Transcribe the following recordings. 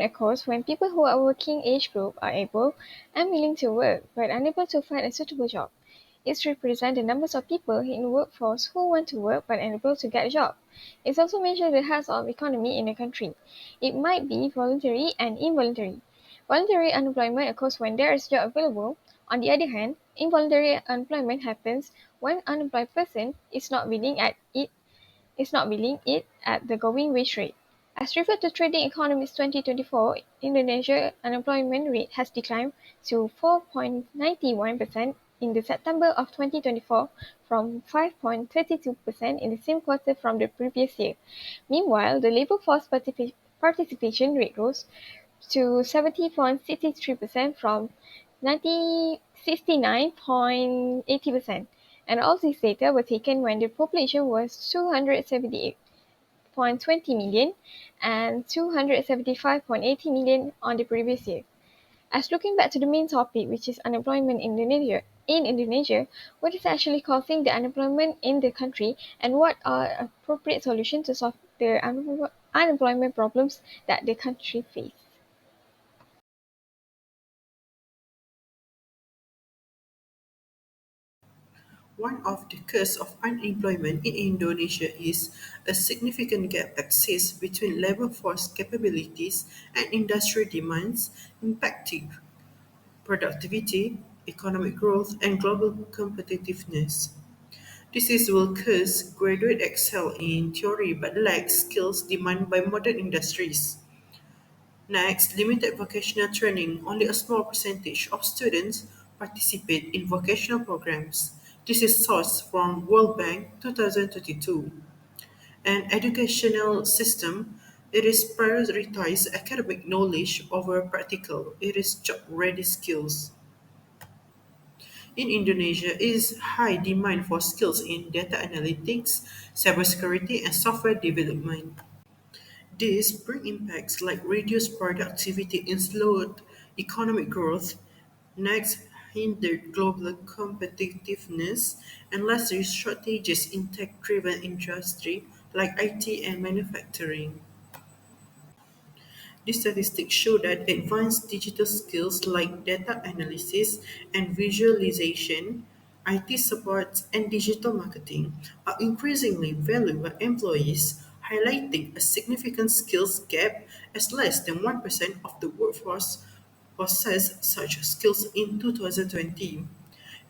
occurs when people who are working age group are able and willing to work but unable to find a suitable job. It represents the numbers of people in the workforce who want to work but unable to get a job. It also measures the health of economy in a country. It might be voluntary and involuntary. Voluntary unemployment occurs when there is job available. On the other hand, involuntary unemployment happens when unemployed person is not billing it at the going wage rate. As referred to Trading Economics 2024, Indonesia unemployment rate has declined to 4.91% in the September of 2024 from 5.32% in the same quarter from the previous year. Meanwhile, the labor force participation rate rose to 70.63% from 69.80%. And all these data were taken when the population was 278.20 million and 275.80 million on the previous year. As looking back to the main topic, which is unemployment in Indonesia, what is actually causing the unemployment in the country and what are appropriate solutions to solve the unemployment problems that the country faces? One of the causes of unemployment in Indonesia is a significant gap exists between labor force capabilities and industry demands, impacting productivity, economic growth, and global competitiveness. This is will cause graduates excel in theory but lack skills demanded by modern industries. Next, limited vocational training. Only a small percentage of students participate in vocational programs. This is sourced from World Bank 2022. An educational system, it is prioritizes academic knowledge over practical. It is job-ready skills. In Indonesia, is high demand for skills in data analytics, cybersecurity, and software development. This bring impacts like reduced productivity and slowed economic growth, next hindered global competitiveness, and lastly shortages in tech-driven industry like IT and manufacturing. These statistics show that advanced digital skills like data analysis and visualization, IT support, and digital marketing are increasingly valued by employees, highlighting a significant skills gap as less than 1% of the workforce possess such skills in 2020.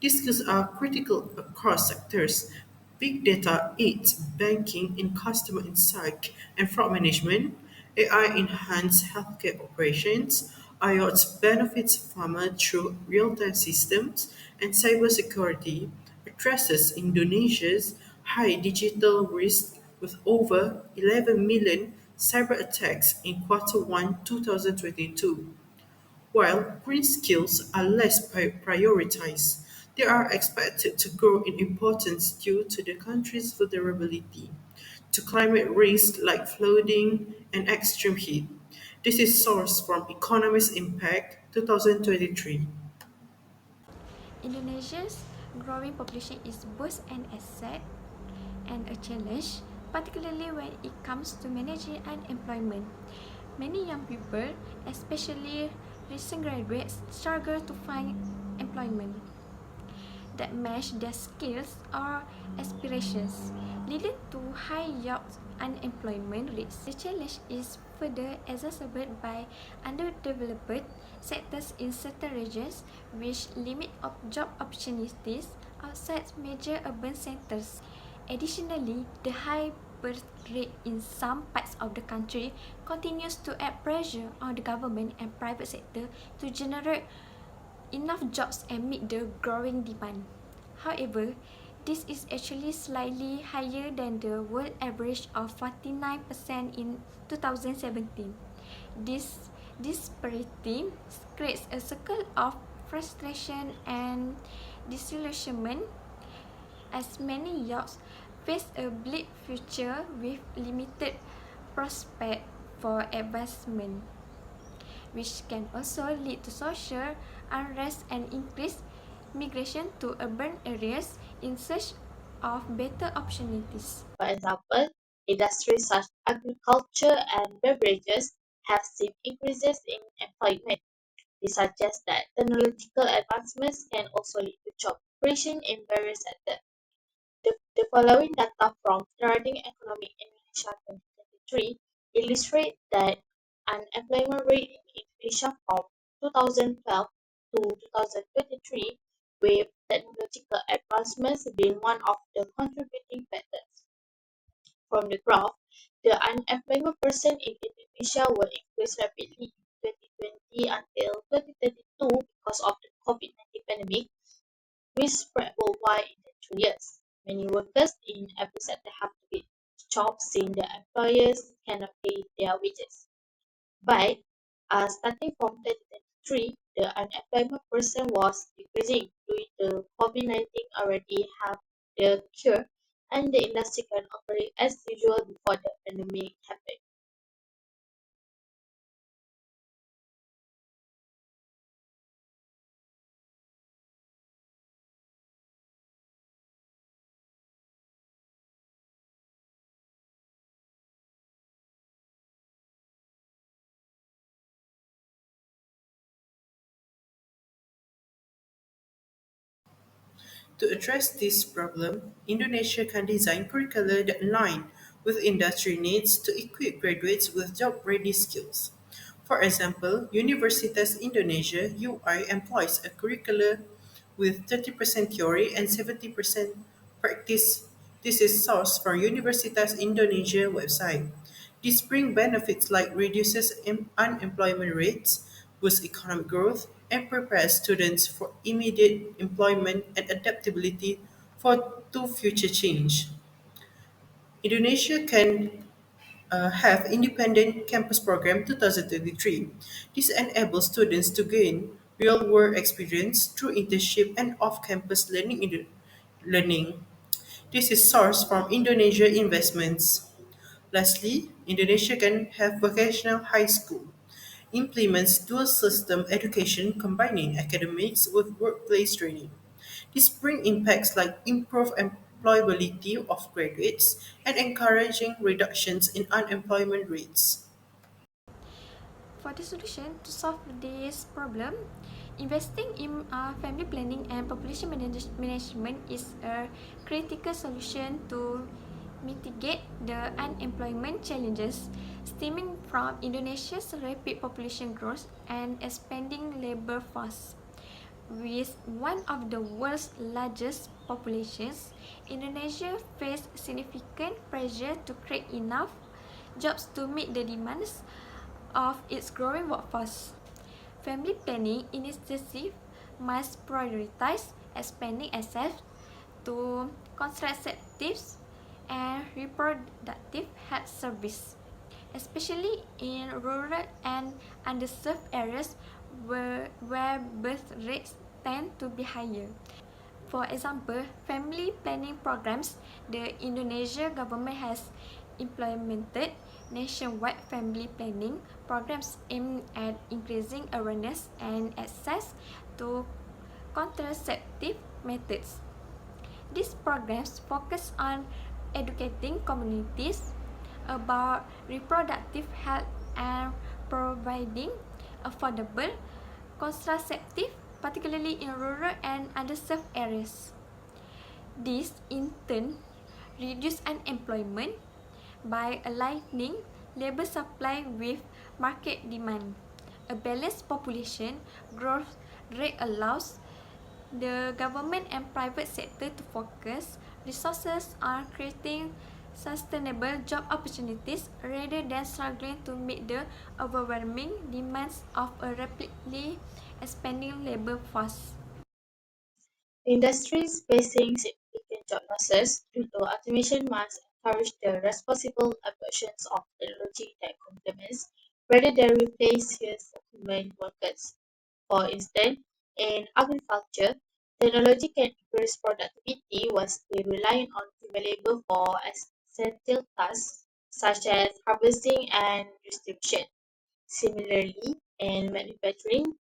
These skills are critical across sectors. Big data aids banking in customer insight and fraud management, AI enhanced healthcare operations, IoT benefits farmers through real-time systems, and cybersecurity addresses Indonesia's high digital risk with over 11 million cyber attacks in Q1 2022. While green skills are less prioritized, they are expected to grow in importance due to the country's vulnerability to climate risks like flooding and extreme heat. This is sourced from Economist Impact 2023. Indonesia's growing population is both an asset and a challenge, particularly when it comes to managing unemployment. Many young people, especially recent graduates, struggle to find employment that match their skills or aspirations, leading to high youth unemployment rates. The challenge is further exacerbated by underdeveloped sectors in certain regions, which limit job opportunities outside major urban centers. Additionally, the high birth rate in some parts of the country continues to add pressure on the government and private sector to generate enough jobs and meet the growing demand. However, this is actually slightly higher than the world average of 49% in 2017. This disparity creates a circle of frustration and disillusionment as many youths face a bleak future with limited prospect for advancement, which can also lead to social unrest and increased migration to urban areas in search of better opportunities. For example, industries such as agriculture and beverages have seen increases in employment. This suggests that technological advancements can also lead to job creation in various sectors. The following data from Starting Economic Indonesia 2023 illustrate that unemployment rate in Indonesia from 2012 to 2023, with technological advancements being one of the contributing factors. From the graph, the unemployment percent in Indonesia will increase rapidly in 2020 until 2032 because of the COVID-19 pandemic, which spread worldwide in the 2 years. Many workers in every sector have to quit jobs since their employers cannot pay their wages. But starting from 2023, the unemployment percent was decreasing due to COVID-19 already have the cure and the industry can operate as usual before the pandemic happened. To address this problem, Indonesia can design curricula that align with industry needs to equip graduates with job-ready skills. For example, Universitas Indonesia (UI) employs a curricula with 30% theory and 70% practice. This is sourced from Universitas Indonesia website. This brings benefits like reduces unemployment rates, boosts economic growth, and prepares students for immediate employment and adaptability to future change. Indonesia can have independent campus program 2023. This enables students to gain real-world experience through internship and off-campus learning. This is sourced from Indonesia investments. Lastly, Indonesia can have vocational high school, implements dual system education combining academics with workplace training. This brings impacts like improved employability of graduates and encouraging reductions in unemployment rates. For the solution to solve this problem, investing in family planning and population management is a critical solution to mitigate the unemployment challenges stemming from Indonesia's rapid population growth and expanding labor force. With one of the world's largest populations, Indonesia faced significant pressure to create enough jobs to meet the demands of its growing workforce. Family planning initiatives must prioritize expanding access to contraceptives and reproductive health service, especially in rural and underserved areas where birth rates tend to be higher. For example, family planning programs, the Indonesia government has implemented nationwide family planning programs aimed at increasing awareness and access to contraceptive methods. These programs focus on educating communities about reproductive health and providing affordable contraceptive, particularly in rural and underserved areas. This, in turn, reduce unemployment by aligning labor supply with market demand. A balanced population growth rate allows the government and private sector to focus resources on creating sustainable job opportunities rather than struggling to meet the overwhelming demands of a rapidly expanding labor force. Industries facing significant job losses due to automation must encourage the responsible adoption of technology that complements rather than replaces human workers. For instance, in agriculture, technology can increase productivity whilst we rely on human labor for essential tasks such as harvesting and distribution. Similarly, in manufacturing,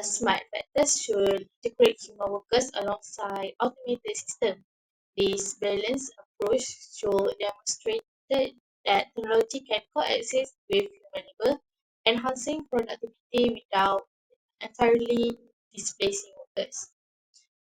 smart factors should integrate human workers alongside automated systems. This balanced approach should demonstrate that technology can coexist with human available, enhancing productivity without entirely displacing workers.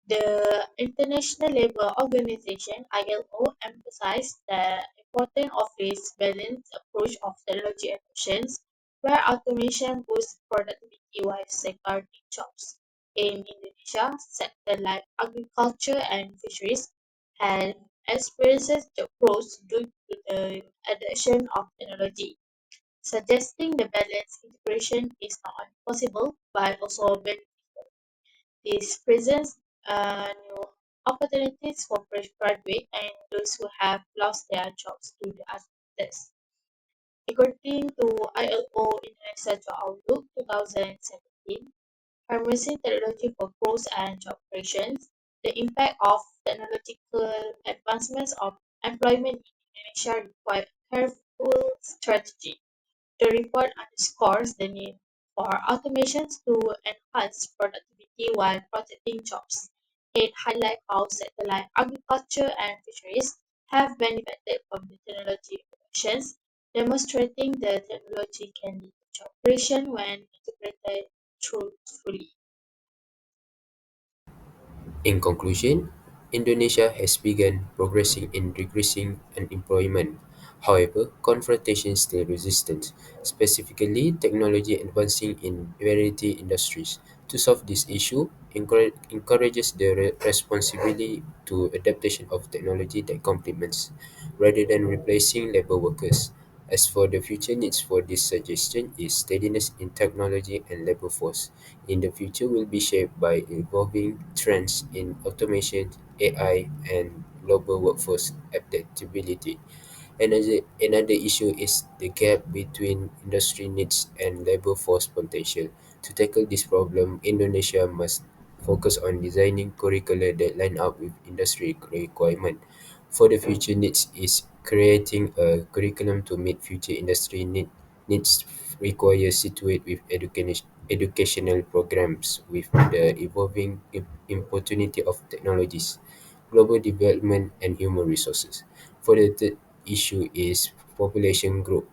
The International Labour Organization (ILO) emphasized the importance of this balanced approach of technology adoptions, where automation boosts productivity while safeguarding jobs. In Indonesia, sectors like agriculture and fisheries have experienced job growth due to the adoption of technology, suggesting the balanced integration is not only possible but also beneficial. This presents new opportunities for fresh graduates and those who have lost their jobs to the others. According to ILO International Job Outlook 2017, harnessing technology for growth and job creation, the impact of technological advancements on employment in Indonesia require careful strategy. The report underscores the need for automations to enhance productivity while protecting jobs. It highlights how sectors like agriculture and fisheries have benefited from the technology innovations, demonstrating that technology can lead to job creation when integrated truthfully. In conclusion, Indonesia has begun progressing in decreasing unemployment. However, confrontation still resistant, specifically technology advancing in variety industries. To solve this issue, encourages the responsibility to adaptation of technology that complements, rather than replacing labor workers. As for the future needs for this suggestion is steadiness in technology and labor force. In the future will be shaped by evolving trends in automation, AI, and global workforce adaptability. Another issue is the gap between industry needs and labor force potential. To tackle this problem, Indonesia must focus on designing curricula that line up with industry requirement. For the future needs is creating a curriculum to meet future industry needs require situate with educational programs with the evolving opportunity of technologies, global development, and human resources. For the third issue is population growth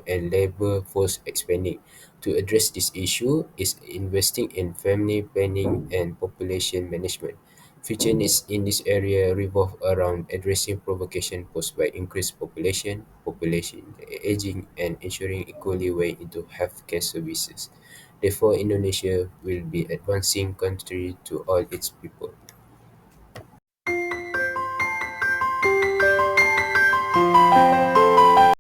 and labor force expanding. To address this issue is investing in family planning and population management. Future needs in this area revolve around addressing provocation posed by increased population aging, and ensuring equally way into healthcare services. Therefore, Indonesia will be advancing country to all its people.